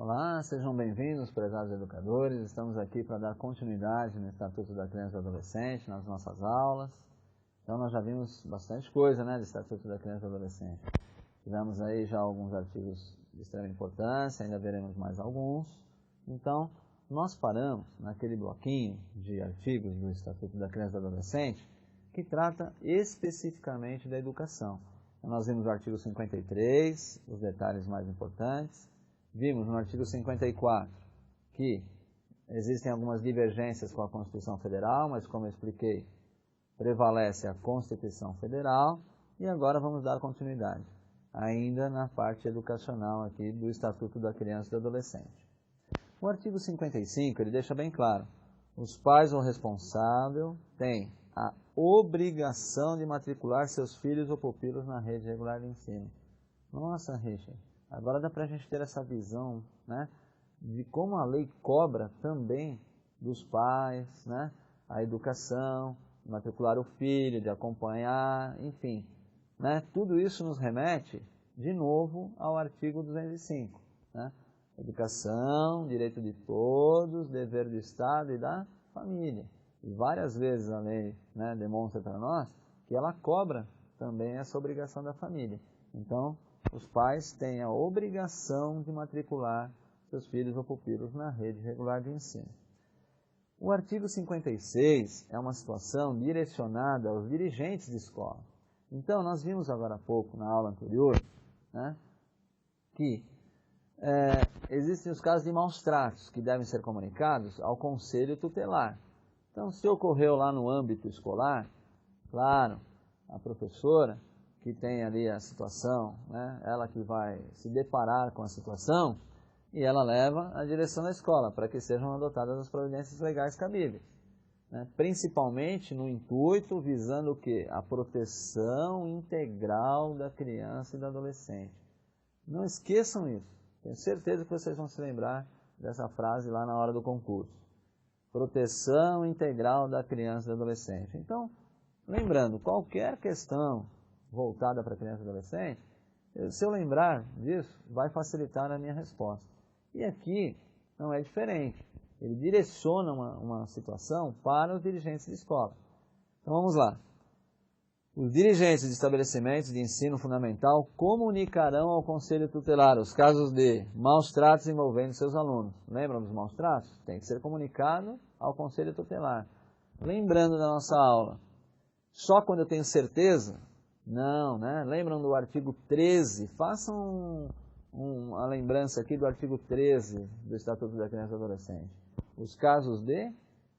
Olá, sejam bem-vindos, prezados educadores. Estamos aqui para dar continuidade no Estatuto da Criança e do Adolescente, nas nossas aulas. Então, nós já vimos bastante coisa, do Estatuto da Criança e do Adolescente. Tivemos aí já alguns artigos de extrema importância, ainda veremos mais alguns. Então, nós paramos naquele bloquinho de artigos do Estatuto da Criança e do Adolescente que trata especificamente da educação. Então, nós vimos o artigo 53, os detalhes mais importantes. Vimos no artigo 54 que existem algumas divergências com a Constituição Federal, mas como eu expliquei, prevalece a Constituição Federal. E agora vamos dar continuidade, ainda na parte educacional aqui do Estatuto da Criança e do Adolescente. O artigo 55, ele deixa bem claro, os pais ou responsável têm a obrigação de matricular seus filhos ou pupilos na rede regular de ensino. Nossa, Richard, agora dá para a gente ter essa visão, de como a lei cobra também dos pais, a educação, de matricular o filho, de acompanhar, enfim. Tudo isso nos remete, de novo, ao artigo 205. Educação, direito de todos, dever do Estado e da família. E várias vezes a lei demonstra para nós que ela cobra também essa obrigação da família. Então, os pais têm a obrigação de matricular seus filhos ou pupilos na rede regular de ensino. O artigo 56 é uma situação direcionada aos dirigentes de escola. Então, nós vimos agora há pouco, na aula anterior, que existem os casos de maus tratos que devem ser comunicados ao conselho tutelar. Então, se ocorreu lá no âmbito escolar, claro, a professora que tem ali a situação, ela que vai se deparar com a situação, e ela leva à direção da escola para que sejam adotadas as providências legais cabíveis. Principalmente no intuito visando o quê? A proteção integral da criança e do adolescente. Não esqueçam isso. Tenho certeza que vocês vão se lembrar dessa frase lá na hora do concurso. Proteção integral da criança e do adolescente. Então, lembrando, qualquer questão voltada para criança e adolescente, se eu lembrar disso, vai facilitar a minha resposta. E aqui não é diferente. Ele direciona uma situação para os dirigentes de escola. Então vamos lá. Os dirigentes de estabelecimentos de ensino fundamental comunicarão ao conselho tutelar os casos de maus tratos envolvendo seus alunos. Lembram dos maus tratos? Tem que ser comunicado ao conselho tutelar. Lembrando da nossa aula, só quando eu tenho certeza? Não, Lembram do artigo 13? Façam a lembrança aqui do artigo 13 do Estatuto da Criança e do Adolescente. Os casos de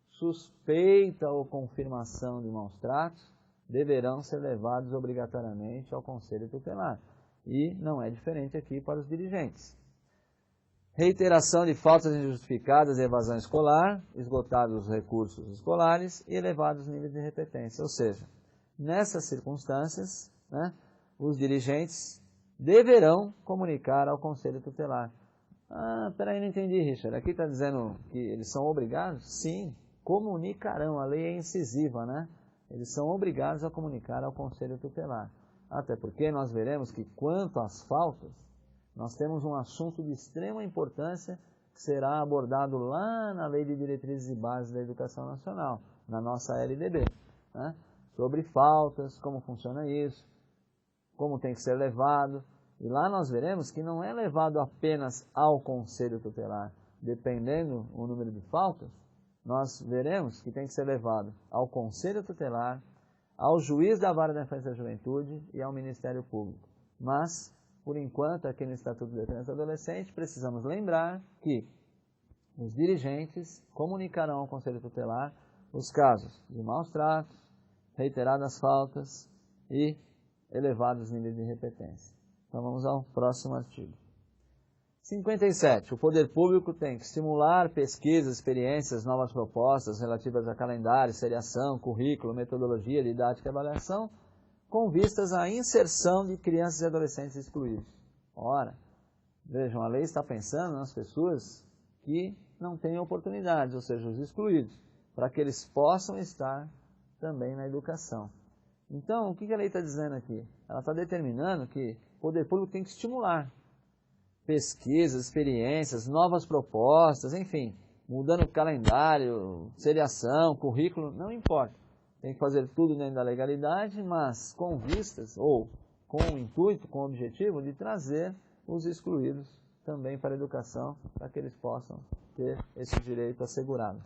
suspeita ou confirmação de maus tratos deverão ser levados obrigatoriamente ao conselho tutelar. E não é diferente aqui para os dirigentes. Reiteração de faltas injustificadas e evasão escolar, esgotados os recursos escolares e elevados níveis de repetência. Ou seja, nessas circunstâncias, os dirigentes deverão comunicar ao conselho tutelar. Peraí, não entendi, Richard. Aqui está dizendo que eles são obrigados? Sim, comunicarão. A lei é incisiva, Eles são obrigados a comunicar ao conselho tutelar. Até porque nós veremos que, quanto às faltas, nós temos um assunto de extrema importância que será abordado lá na Lei de Diretrizes e Bases da Educação Nacional, na nossa LDB. Sobre faltas, como funciona isso, como tem que ser levado. E lá nós veremos que não é levado apenas ao conselho tutelar. Dependendo o número de faltas, nós veremos que tem que ser levado ao conselho tutelar, ao juiz da vara da infância e da juventude e ao Ministério Público. Mas, por enquanto, aqui no Estatuto da Criança e do Adolescente, precisamos lembrar que os dirigentes comunicarão ao conselho tutelar os casos de maus tratos, reiteradas faltas e elevados níveis de repetência. Então vamos ao próximo artigo. 57. O poder público tem que estimular pesquisas, experiências, novas propostas relativas a calendário, seriação, currículo, metodologia, didática e avaliação, com vistas à inserção de crianças e adolescentes excluídos. Ora, vejam, a lei está pensando nas pessoas que não têm oportunidades, ou seja, os excluídos, para que eles possam estar também na educação. Então, o que a lei está dizendo aqui? Ela está determinando que o poder público tem que estimular. pesquisas, experiências, novas propostas, enfim, mudando o calendário, seriação, currículo, não importa. Tem que fazer tudo dentro da legalidade, mas com vistas ou com o intuito, com o objetivo de trazer os excluídos também para a educação, para que eles possam ter esse direito assegurado.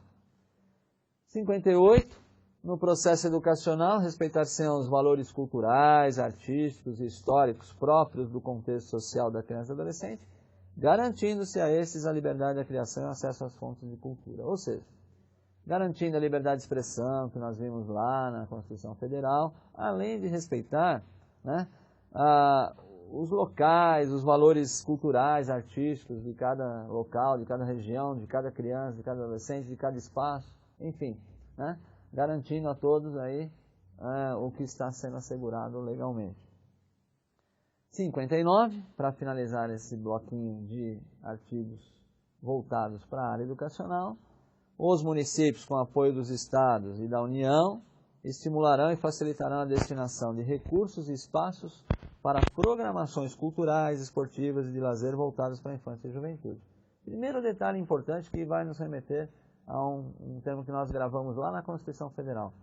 58. No processo educacional, respeitar-se-ão os valores culturais, artísticos e históricos próprios do contexto social da criança e do adolescente, garantindo-se a estes a liberdade da criação e o acesso às fontes de cultura. Ou seja, garantindo a liberdade de expressão, que nós vimos lá na Constituição Federal, além de respeitar, né, os locais, os valores culturais, artísticos de cada local, de cada região, de cada criança, de cada adolescente, de cada espaço, enfim, né, garantindo a todos aí o que está sendo assegurado legalmente. 59, para finalizar esse bloquinho de artigos voltados para a área educacional, os municípios, com apoio dos estados e da União, estimularão e facilitarão a destinação de recursos e espaços para programações culturais, esportivas e de lazer voltadas para a infância e juventude. Primeiro detalhe importante que vai nos remeter a um termo que nós gravamos lá na Constituição Federal.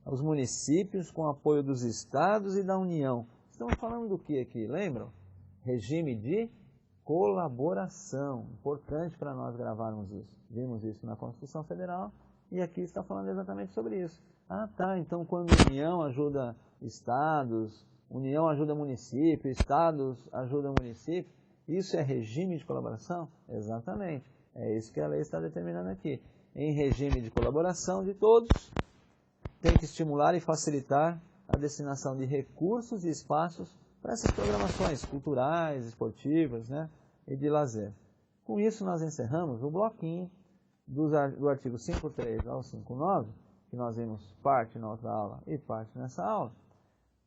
Os municípios, com apoio dos estados e da União. Estamos falando do que aqui? Lembram? Regime de colaboração. Importante para nós gravarmos isso. Vimos isso na Constituição Federal e aqui está falando exatamente sobre isso. Ah, tá. Então, quando União ajuda estados, União ajuda município, estados ajudam município, isso é regime de colaboração? Exatamente. É isso que a lei está determinando aqui. Em regime de colaboração de todos, tem que estimular e facilitar a destinação de recursos e espaços para essas programações culturais, esportivas, né, e de lazer. Com isso, nós encerramos o bloquinho do artigo 5.3 ao 5.9, que nós vimos parte na outra aula e parte nessa aula,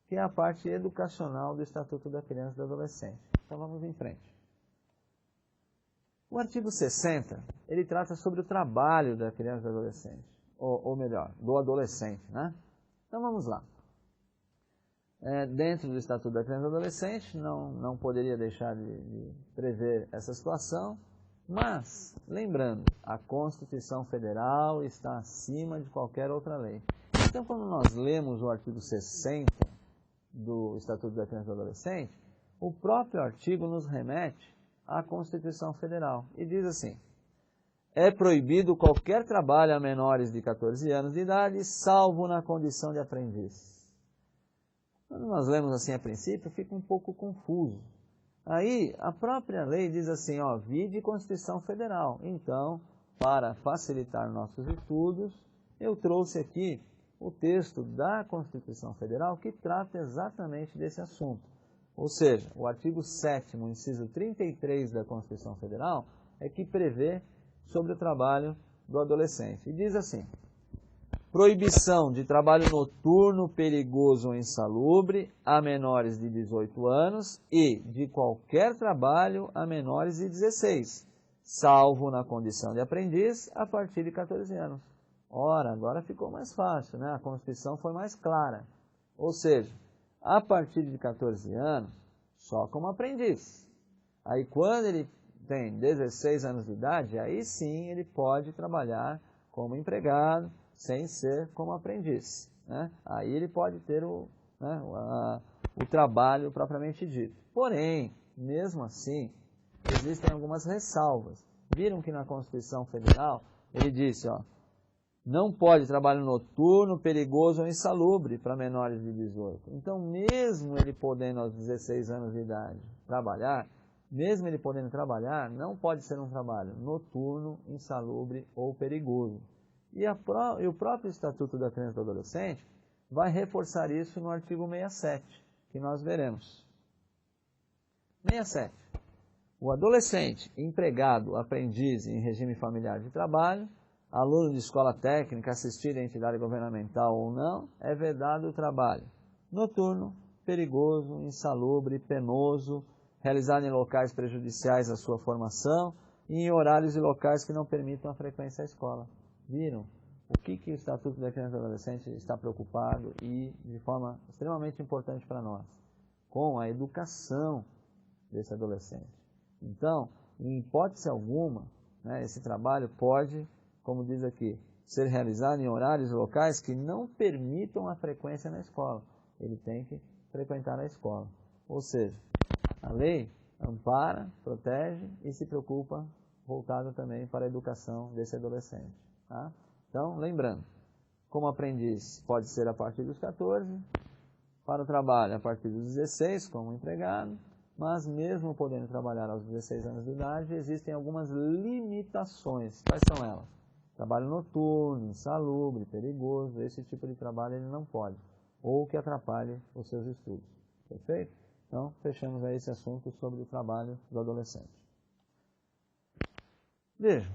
que é a parte educacional do Estatuto da Criança e do Adolescente. Então vamos em frente. O artigo 60, ele trata sobre o trabalho da criança e do adolescente, ou melhor, do adolescente, né? Então vamos lá. Dentro do Estatuto da Criança e do Adolescente, não poderia deixar de prever essa situação, mas, lembrando, a Constituição Federal está acima de qualquer outra lei. Então, quando nós lemos o artigo 60 do Estatuto da Criança e do Adolescente, o próprio artigo nos remete à Constituição Federal e diz assim: é proibido qualquer trabalho a menores de 14 anos de idade, salvo na condição de aprendiz. Quando nós lemos assim a princípio, fica um pouco confuso. Aí, a própria lei diz assim, ó, vide Constituição Federal. Então, para facilitar nossos estudos, eu trouxe aqui o texto da Constituição Federal que trata exatamente desse assunto. Ou seja, o artigo 7º, inciso 33 da Constituição Federal, é que prevê sobre o trabalho do adolescente. E diz assim: proibição de trabalho noturno, perigoso ou insalubre a menores de 18 anos e de qualquer trabalho a menores de 16, salvo na condição de aprendiz a partir de 14 anos. Ora, agora ficou mais fácil, né? A Constituição foi mais clara. Ou seja, a partir de 14 anos, só como aprendiz. Aí quando ele tem 16 anos de idade, aí sim ele pode trabalhar como empregado, sem ser como aprendiz, né? Aí ele pode ter o trabalho propriamente dito. Porém, mesmo assim, existem algumas ressalvas. Viram que na Constituição Federal ele disse, ó, não pode trabalho noturno, perigoso ou insalubre para menores de 18. Então, mesmo ele podendo aos 16 anos de idade trabalhar, mesmo ele podendo trabalhar, não pode ser um trabalho noturno, insalubre ou perigoso. E o próprio Estatuto da Criança e do Adolescente vai reforçar isso no artigo 67, que nós veremos. 67. O adolescente, empregado, aprendiz em regime familiar de trabalho, aluno de escola técnica, assistido a entidade governamental ou não, é vedado o trabalho noturno, perigoso, insalubre, penoso, realizado em locais prejudiciais à sua formação e em horários e locais que não permitam a frequência à escola. Viram o que o Estatuto da Criança e do Adolescente está preocupado e de forma extremamente importante para nós? Com a educação desse adolescente. Então, em hipótese alguma, né, esse trabalho pode, como diz aqui, ser realizado em horários locais que não permitam a frequência na escola. Ele tem que frequentar a escola. Ou seja, a lei ampara, protege e se preocupa voltada também para a educação desse adolescente. Tá? Então, lembrando, como aprendiz pode ser a partir dos 14, para o trabalho a partir dos 16 como empregado, mas mesmo podendo trabalhar aos 16 anos de idade, existem algumas limitações. Quais são elas? Trabalho noturno, insalubre, perigoso, esse tipo de trabalho ele não pode, ou que atrapalhe os seus estudos. Perfeito? Então, fechamos aí esse assunto sobre o trabalho do adolescente. Veja,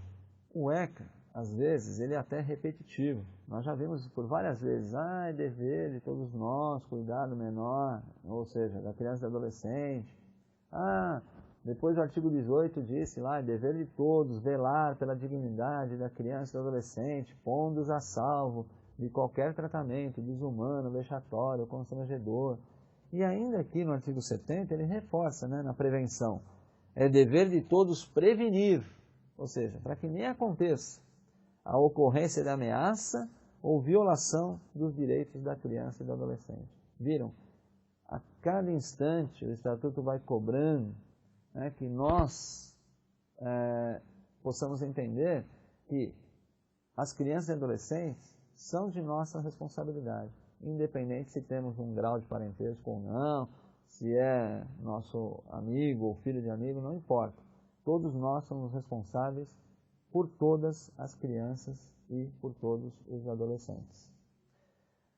o ECA, às vezes, ele é até repetitivo. Nós já vimos por várias vezes, é dever de todos nós, cuidar do menor, ou seja, da criança e do adolescente. Depois o artigo 18 disse lá, é dever de todos velar pela dignidade da criança e do adolescente, pondo-os a salvo de qualquer tratamento desumano, vexatório, constrangedor. E ainda aqui no artigo 70 ele reforça, né, na prevenção. É dever de todos prevenir, ou seja, para que nem aconteça a ocorrência de ameaça ou violação dos direitos da criança e do adolescente. Viram? A cada instante o Estatuto vai cobrando, né, que nós possamos entender que as crianças e adolescentes são de nossa responsabilidade, independente se temos um grau de parentesco ou não, se é nosso amigo ou filho de amigo, não importa. Todos nós somos responsáveis por todas as crianças e por todos os adolescentes.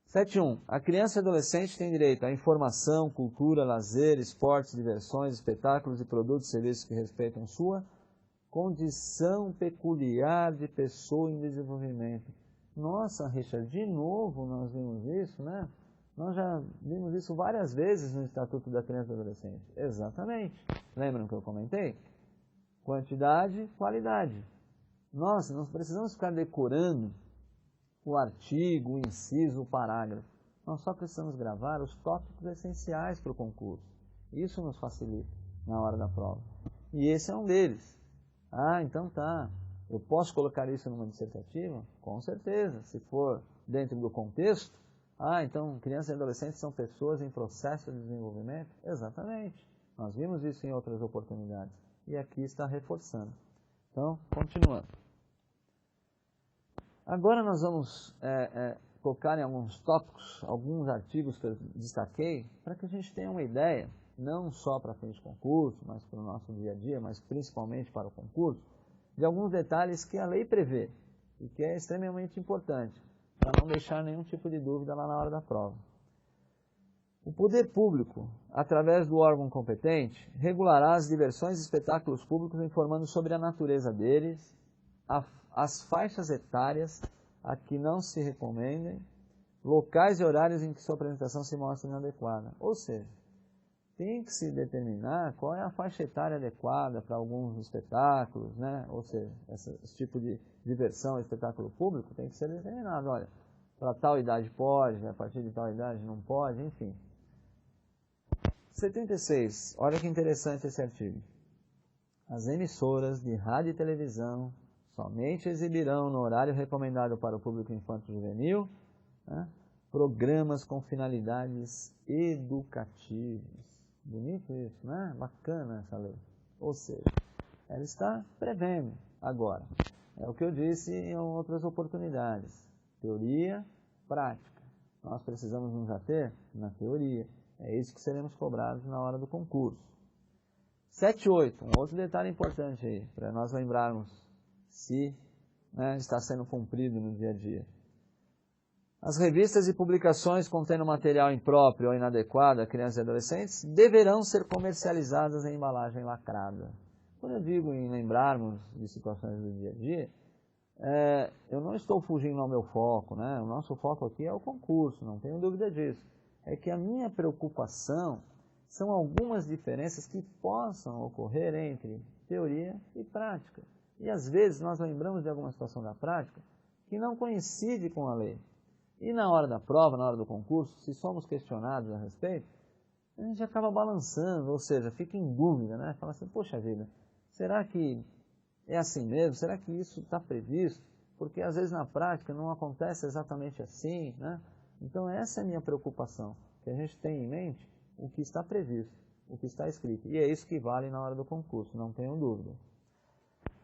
7.1. A criança e adolescente tem direito à informação, cultura, lazer, esportes, diversões, espetáculos e produtos e serviços que respeitam sua condição peculiar de pessoa em desenvolvimento. Nossa, Richard, de novo nós vimos isso, né? Nós já vimos isso várias vezes no Estatuto da Criança e do Adolescente. Exatamente. Lembram que eu comentei? Quantidade, qualidade. Nós não precisamos ficar decorando o artigo, o inciso, o parágrafo. Nós só precisamos gravar os tópicos essenciais para o concurso. Isso nos facilita na hora da prova. E esse é um deles. Então tá. Eu posso colocar isso numa dissertativa? Com certeza. Se for dentro do contexto, então crianças e adolescentes são pessoas em processo de desenvolvimento? Exatamente. Nós vimos isso em outras oportunidades. E aqui está reforçando. Então, continuando. Agora nós vamos focar em alguns tópicos, alguns artigos que eu destaquei, para que a gente tenha uma ideia, não só para fins de concurso, mas para o nosso dia a dia, mas principalmente para o concurso, de alguns detalhes que a lei prevê e que é extremamente importante, para não deixar nenhum tipo de dúvida lá na hora da prova. O poder público, através do órgão competente, regulará as diversões e espetáculos públicos informando sobre a natureza deles, as faixas etárias a que não se recomendem, locais e horários em que sua apresentação se mostra inadequada. Ou seja, tem que se determinar qual é a faixa etária adequada para alguns espetáculos, né? Ou seja, esse tipo de diversão, espetáculo público, tem que ser determinado. Olha, para tal idade pode, a partir de tal idade não pode, enfim. 76. Olha que interessante esse artigo. As emissoras de rádio e televisão somente exibirão no horário recomendado para o público infanto-juvenil, né, programas com finalidades educativas. Bonito isso, né? Bacana essa lei. Ou seja, ela está prevendo agora. É o que eu disse em outras oportunidades. Teoria, prática. Nós precisamos nos ater na teoria. É isso que seremos cobrados na hora do concurso. 7.8. Um outro detalhe importante aí, para nós lembrarmos se está sendo cumprido no dia a dia. As revistas e publicações contendo material impróprio ou inadequado a crianças e adolescentes deverão ser comercializadas em embalagem lacrada. Quando eu digo em lembrarmos de situações do dia a dia, eu não estou fugindo ao meu foco, né? O nosso foco aqui é o concurso, não tenho dúvida disso. É que a minha preocupação são algumas diferenças que possam ocorrer entre teoria e prática. E às vezes nós lembramos de alguma situação da prática que não coincide com a lei. E na hora da prova, na hora do concurso, se somos questionados a respeito, a gente acaba balançando, ou seja, fica em dúvida, né? Fala assim, poxa vida, será que é assim mesmo? Será que isso está previsto? Porque às vezes na prática não acontece exatamente assim, né? Então essa é a minha preocupação, que a gente tenha em mente o que está previsto, o que está escrito. E é isso que vale na hora do concurso, não tenham dúvida.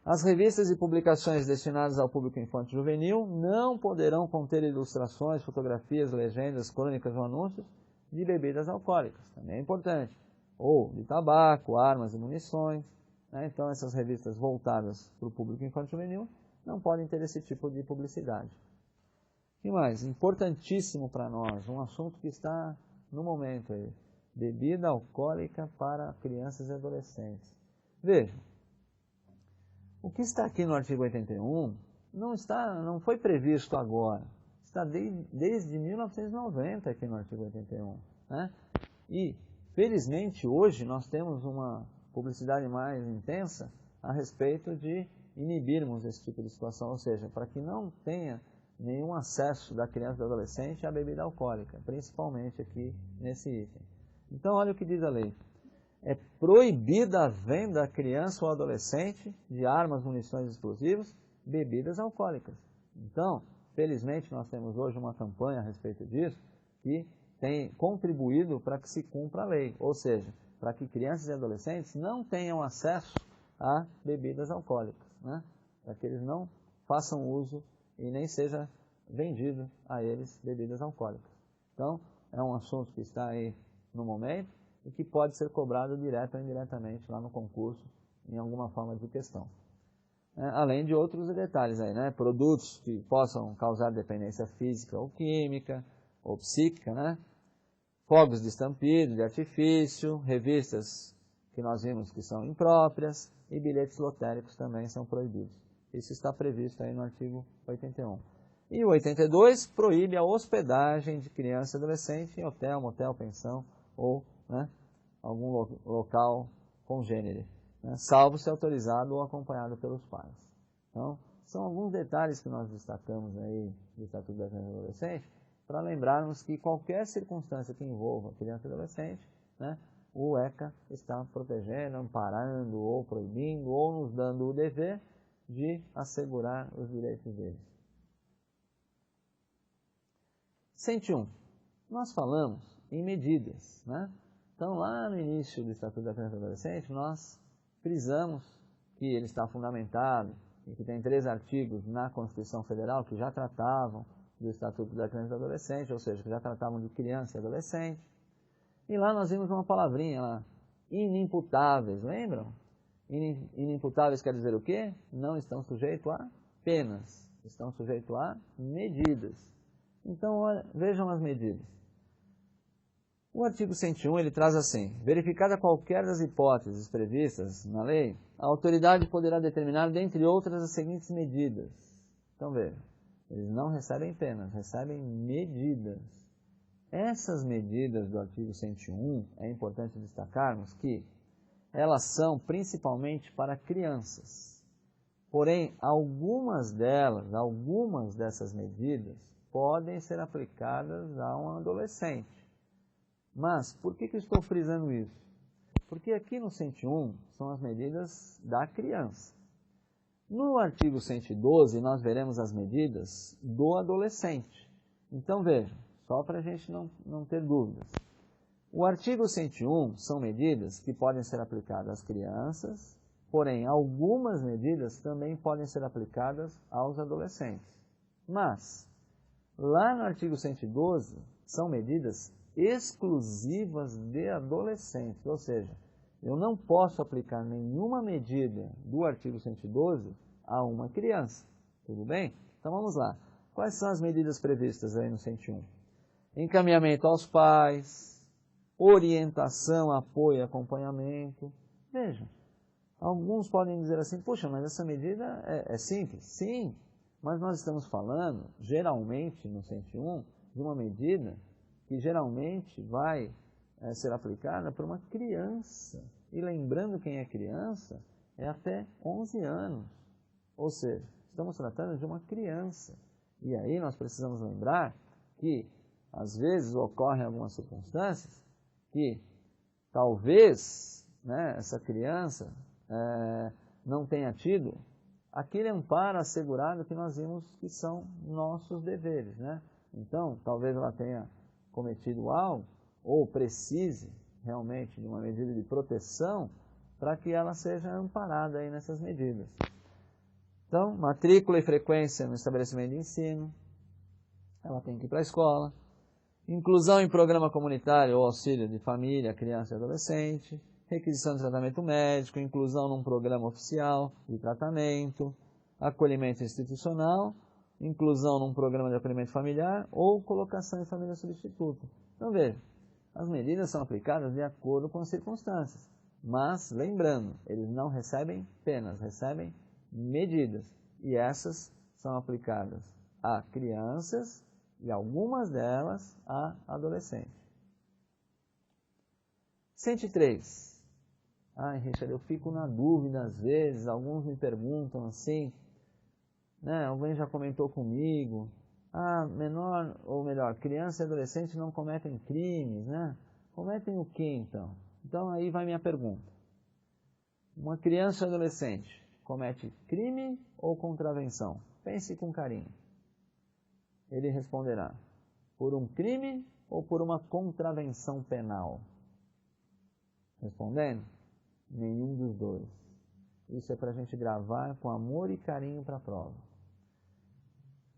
As revistas e publicações destinadas ao público infanto-juvenil não poderão conter ilustrações, fotografias, legendas, crônicas ou anúncios de bebidas alcoólicas, também é importante, ou de tabaco, armas e munições, né? Então essas revistas voltadas para o público infanto-juvenil não podem ter esse tipo de publicidade. O que mais? Importantíssimo para nós, um assunto que está no momento aí, bebida alcoólica para crianças e adolescentes. Vejam, o que está aqui no artigo 81 não foi previsto agora, está desde 1990 aqui no artigo 81. Né? E, felizmente, hoje nós temos uma publicidade mais intensa a respeito de inibirmos esse tipo de situação, ou seja, para que não tenha nenhum acesso da criança e do adolescente à bebida alcoólica, principalmente aqui nesse item. Então, olha o que diz a lei. É proibida a venda a criança ou adolescente de armas, munições explosivos, bebidas alcoólicas. Então, felizmente, nós temos hoje uma campanha a respeito disso que tem contribuído para que se cumpra a lei, ou seja, para que crianças e adolescentes não tenham acesso a bebidas alcoólicas, né? Para que eles não façam uso e nem seja vendido a eles bebidas alcoólicas. Então, é um assunto que está aí no momento e que pode ser cobrado direto ou indiretamente lá no concurso em alguma forma de questão. Além de outros detalhes aí, né? Produtos que possam causar dependência física ou química ou psíquica, né? Fogos de estampido, de artifício, revistas que nós vimos que são impróprias e bilhetes lotéricos também são proibidos. Isso está previsto aí no artigo 81. E o 82 proíbe a hospedagem de criança e adolescente em hotel, motel, pensão ou, né, algum local congênere, né, salvo se autorizado ou acompanhado pelos pais. Então, são alguns detalhes que nós destacamos aí do Estatuto da Criança e do Adolescente para lembrarmos que qualquer circunstância que envolva criança e adolescente, né, o ECA está protegendo, amparando ou proibindo ou nos dando o dever de assegurar os direitos deles. 101. Nós falamos em medidas, né? Então, lá no início do Estatuto da Criança e do Adolescente, nós frisamos que ele está fundamentado e que tem 3 artigos na Constituição Federal que já tratavam do Estatuto da Criança e do Adolescente, ou seja, que já tratavam de criança e adolescente. E lá nós vimos uma palavrinha lá, inimputáveis, lembram? Inimputáveis quer dizer o quê? Não estão sujeitos a penas, estão sujeitos a medidas. Então, olha, vejam as medidas. O artigo 101 ele traz assim: verificada qualquer das hipóteses previstas na lei, a autoridade poderá determinar, dentre outras, as seguintes medidas. Então, vejam, eles não recebem penas, recebem medidas. Essas medidas do artigo 101, é importante destacarmos que elas são principalmente para crianças. Porém, algumas dessas medidas podem ser aplicadas a um adolescente. Mas, por que eu estou frisando isso? Porque aqui no 101 são as medidas da criança. No artigo 112 nós veremos as medidas do adolescente. Então vejam, só para a gente não ter dúvidas. O artigo 101 são medidas que podem ser aplicadas às crianças, porém algumas medidas também podem ser aplicadas aos adolescentes. Mas, lá no artigo 112, são medidas exclusivas de adolescentes, ou seja, eu não posso aplicar nenhuma medida do artigo 112 a uma criança, tudo bem? Então vamos lá. Quais são as medidas previstas aí no 101? Encaminhamento aos pais, orientação, apoio e acompanhamento. Vejam, alguns podem dizer assim, puxa, mas essa medida é simples. Sim, mas nós estamos falando, geralmente no 101, de uma medida que geralmente vai ser aplicada para uma criança. E lembrando, quem é criança é até 11 anos. Ou seja, estamos tratando de uma criança. E aí nós precisamos lembrar que, às vezes, ocorrem algumas circunstâncias que talvez, né, essa criança não tenha tido aquele amparo assegurado que nós vimos que são nossos deveres, né? Então, talvez ela tenha cometido algo, ou precise realmente de uma medida de proteção para que ela seja amparada aí nessas medidas. Então, matrícula e frequência no estabelecimento de ensino, ela tem que ir para a escola, inclusão em programa comunitário ou auxílio de família, criança e adolescente, requisição de tratamento médico, inclusão num programa oficial de tratamento, acolhimento institucional, inclusão num programa de acolhimento familiar ou colocação em família substituta. Então veja, as medidas são aplicadas de acordo com as circunstâncias, mas lembrando, eles não recebem penas, recebem medidas, e essas são aplicadas a crianças e algumas delas a adolescentes. 103. Ai, Richard, eu fico na dúvida às vezes, alguns me perguntam assim, né, alguém já comentou comigo, menor, ou melhor, criança e adolescente não cometem crimes, né? Cometem o que então? Então aí vai minha pergunta. Uma criança e adolescente comete crime ou contravenção? Pense com carinho. Ele responderá, por um crime ou por uma contravenção penal? Respondendo, nenhum dos dois. Isso é para a gente gravar com amor e carinho para a prova.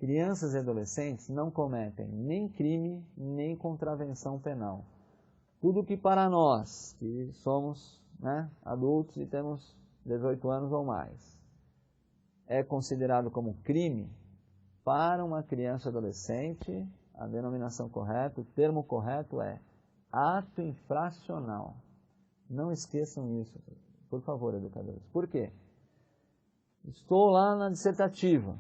Crianças e adolescentes não cometem nem crime, nem contravenção penal. Tudo que para nós, que somos, né, adultos e temos 18 anos ou mais, é considerado como crime, para uma criança e adolescente, a denominação correta, o termo correto é ato infracional. Não esqueçam isso, por favor, educadores. Por quê? Estou lá na dissertativa.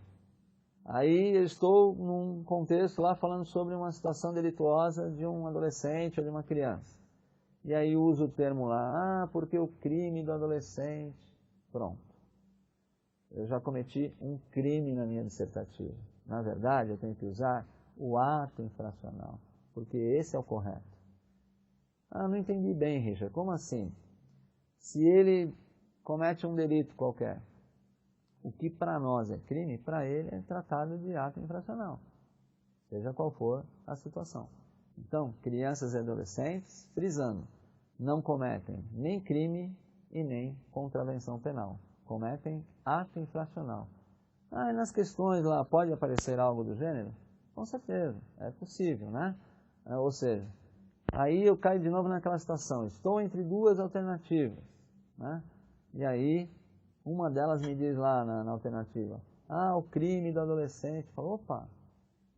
Aí eu estou num contexto lá falando sobre uma situação delituosa de um adolescente ou de uma criança. E aí uso o termo lá, porque o crime do adolescente. Pronto. Eu já cometi um crime na minha dissertativa. Na verdade, eu tenho que usar o ato infracional, porque esse é o correto. Não entendi bem, Richard. Como assim? Se ele comete um delito qualquer, o que para nós é crime, para ele é tratado de ato infracional, seja qual for a situação. Então, crianças e adolescentes, frisando, não cometem nem crime e nem contravenção penal. Cometem ato infracional. E nas questões lá pode aparecer algo do gênero? Com certeza, é possível, né? Ou seja, aí eu caio de novo naquela situação, estou entre duas alternativas, né? E aí, uma delas me diz lá na alternativa, o crime do adolescente. Eu falo, opa,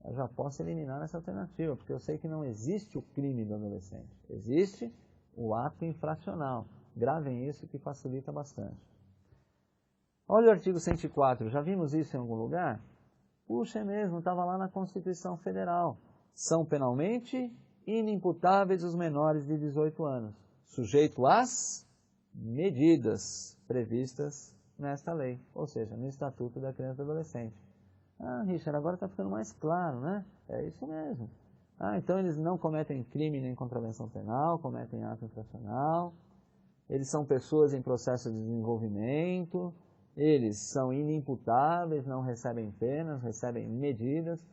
eu já posso eliminar essa alternativa, porque eu sei que não existe o crime do adolescente. Existe o ato infracional. Gravem isso que facilita bastante. Olha o artigo 104, já vimos isso em algum lugar? Puxa, é mesmo, estava lá na Constituição Federal. São penalmente inimputáveis os menores de 18 anos, sujeito às medidas previstas nesta lei, ou seja, no Estatuto da Criança e do Adolescente. Richard, agora está ficando mais claro, né? É isso mesmo. Então eles não cometem crime nem contravenção penal, cometem ato infracional, eles são pessoas em processo de desenvolvimento, eles são inimputáveis, não recebem penas, recebem medidas.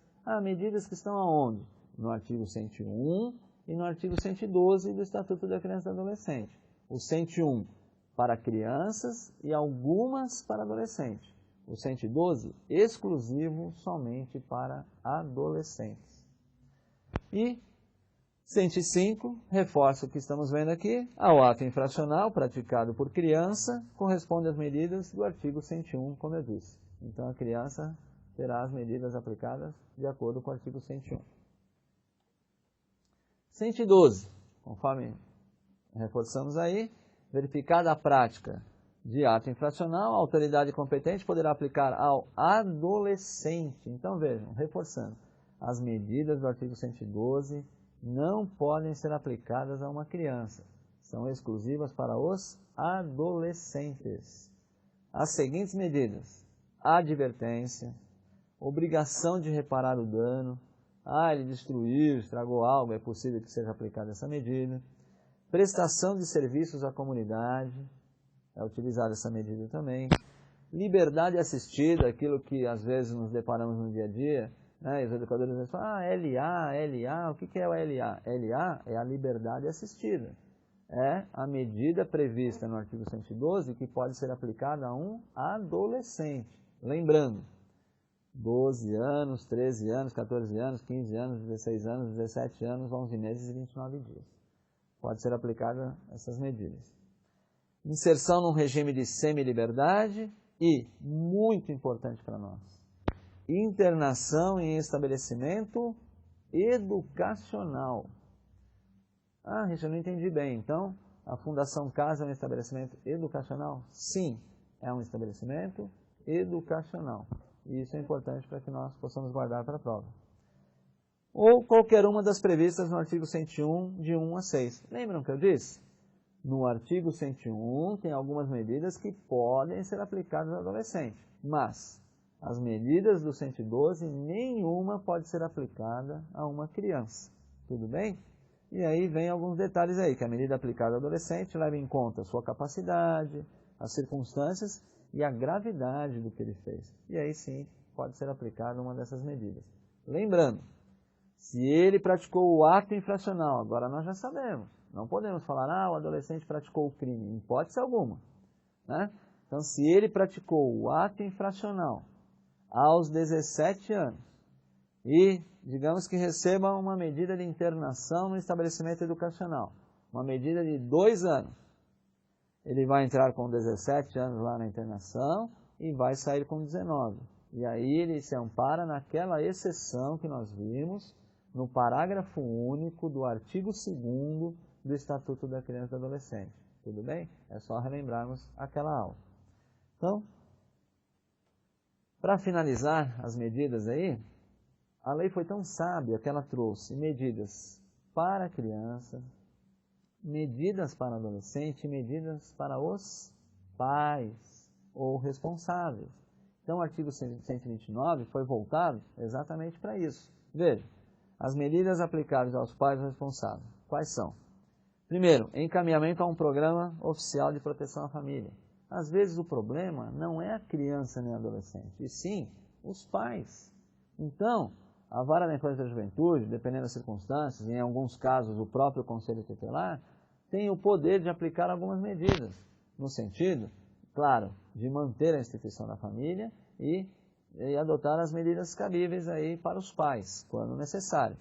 Medidas que estão aonde? No artigo 101 e no artigo 112 do Estatuto da Criança e do Adolescente. O 101 para crianças e algumas para adolescentes. O 112 exclusivo somente para adolescentes. E 105, reforça o que estamos vendo aqui, ao ato infracional praticado por criança, corresponde às medidas do artigo 101, como eu disse. Então a criança terá as medidas aplicadas de acordo com o artigo 101. 112, conforme reforçamos aí, verificada a prática de ato infracional, a autoridade competente poderá aplicar ao adolescente. Então vejam, reforçando, as medidas do artigo 112 não podem ser aplicadas a uma criança. São exclusivas para os adolescentes. As seguintes medidas: advertência, obrigação de reparar o dano. Ele destruiu, estragou algo, é possível que seja aplicada essa medida. Prestação de serviços à comunidade, é utilizada essa medida também. Liberdade assistida, aquilo que às vezes nos deparamos no dia a dia, né? Os educadores às vezes falam, LA, o que é o LA? LA é a liberdade assistida. É a medida prevista no artigo 112 que pode ser aplicada a um adolescente. Lembrando, 12 anos, 13 anos, 14 anos, 15 anos, 16 anos, 17 anos, 11 meses e 29 dias. Pode ser aplicada essas medidas. Inserção num regime de semi-liberdade e, muito importante para nós, internação em estabelecimento educacional. Ah, Richard, eu não entendi bem. Então, a Fundação Casa é um estabelecimento educacional? Sim, é um estabelecimento educacional. E isso é importante para que nós possamos guardar para a prova. Ou qualquer uma das previstas no artigo 101, de 1 a 6. Lembram que eu disse? No artigo 101 tem algumas medidas que podem ser aplicadas ao adolescente, mas as medidas do 112, nenhuma pode ser aplicada a uma criança. Tudo bem? E aí vem alguns detalhes aí, que a medida aplicada ao adolescente leva em conta a sua capacidade, as circunstâncias e a gravidade do que ele fez. E aí sim, pode ser aplicada uma dessas medidas. Lembrando, se ele praticou o ato infracional, agora nós já sabemos, não podemos falar, o adolescente praticou o crime, em hipótese alguma. Né? Então, se ele praticou o ato infracional aos 17 anos e, digamos que receba uma medida de internação no estabelecimento educacional, uma medida de 2 anos, ele vai entrar com 17 anos lá na internação e vai sair com 19. E aí ele se ampara naquela exceção que nós vimos no parágrafo único do artigo 2º do Estatuto da Criança e do Adolescente. Tudo bem? É só relembrarmos aquela aula. Então, para finalizar as medidas aí, a lei foi tão sábia que ela trouxe medidas para a criança, medidas para o adolescente e medidas para os pais ou responsáveis. Então, o artigo 129 foi voltado exatamente para isso. Veja, as medidas aplicáveis aos pais responsáveis, quais são? Primeiro, encaminhamento a um programa oficial de proteção à família. Às vezes o problema não é a criança nem o adolescente, e sim os pais. Então, a Vara da Infância e da Juventude, dependendo das circunstâncias, em alguns casos o próprio Conselho Tutelar, tem o poder de aplicar algumas medidas, no sentido, claro, de manter a instituição da família e adotar as medidas cabíveis aí para os pais, quando necessário.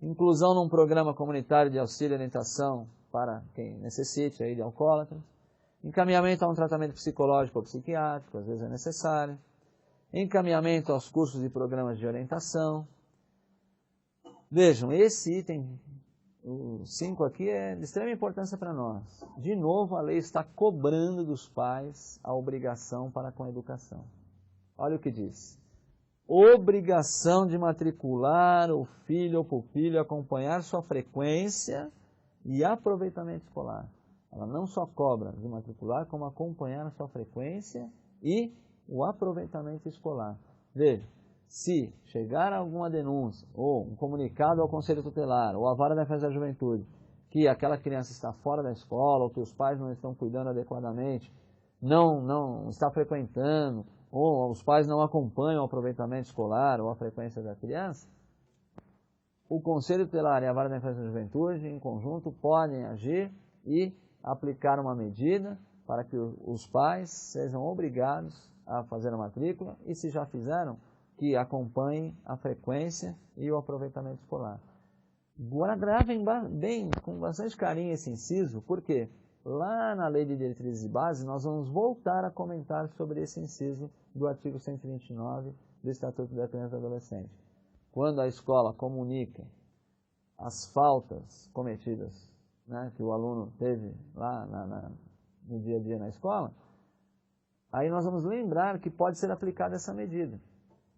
Inclusão num programa comunitário de auxílio e orientação para quem necessite aí de alcoólatras. Encaminhamento a um tratamento psicológico ou psiquiátrico, às vezes é necessário. Encaminhamento aos cursos e programas de orientação. Vejam, esse item, o 5 aqui, é de extrema importância para nós. De novo, a lei está cobrando dos pais a obrigação para com a educação. Olha o que diz. Obrigação de matricular o filho ou pupilo, acompanhar sua frequência e aproveitamento escolar. Ela não só cobra de matricular, como acompanhar a sua frequência e o aproveitamento escolar. Veja, se chegar alguma denúncia ou um comunicado ao Conselho Tutelar ou à Vara da Infância e da Juventude que aquela criança está fora da escola ou que os pais não estão cuidando adequadamente, não está frequentando, ou os pais não acompanham o aproveitamento escolar ou a frequência da criança, o Conselho Tutelar e a Vara da Infância e da Juventude, em conjunto, podem agir e aplicar uma medida para que os pais sejam obrigados a fazer a matrícula e, se já fizeram, que acompanhem a frequência e o aproveitamento escolar. Agora gravem bem, com bastante carinho esse inciso, porque lá na Lei de Diretrizes e Bases nós vamos voltar a comentar sobre esse inciso do artigo 129 do Estatuto da Criança e do Adolescente. Quando a escola comunica as faltas cometidas, né, que o aluno teve lá no dia a dia na escola, aí nós vamos lembrar que pode ser aplicada essa medida.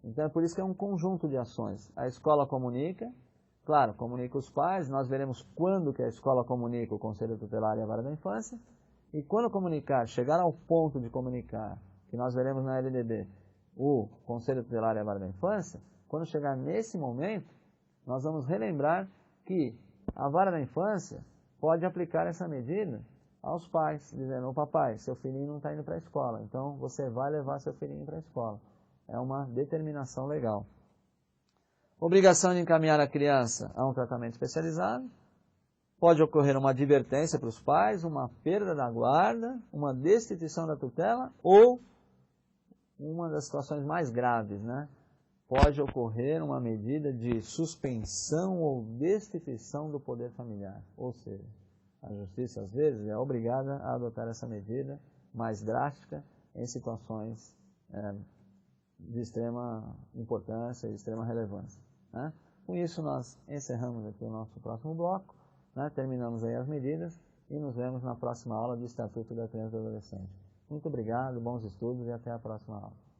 Então é por isso que é um conjunto de ações. A escola comunica, claro, comunica os pais, nós veremos quando que a escola comunica o Conselho Tutelar e a Vara da Infância, e quando comunicar, chegar ao ponto de comunicar, que nós veremos na LDB, o Conselho Tutelar e a Vara da Infância, quando chegar nesse momento, nós vamos relembrar que a Vara da Infância pode aplicar essa medida aos pais, dizendo: ô papai, seu filhinho não está indo para a escola, então você vai levar seu filhinho para a escola. É uma determinação legal. Obrigação de encaminhar a criança a um tratamento especializado. Pode ocorrer uma advertência para os pais, uma perda da guarda, uma destituição da tutela ou uma das situações mais graves, né? Pode ocorrer uma medida de suspensão ou destituição do poder familiar. Ou seja, a justiça às vezes é obrigada a adotar essa medida mais drástica em situações de extrema importância e extrema relevância, né? Com isso nós encerramos aqui o nosso próximo bloco, né? Terminamos aí as medidas e nos vemos na próxima aula do Estatuto da Criança e do Adolescente. Muito obrigado, bons estudos e até a próxima aula.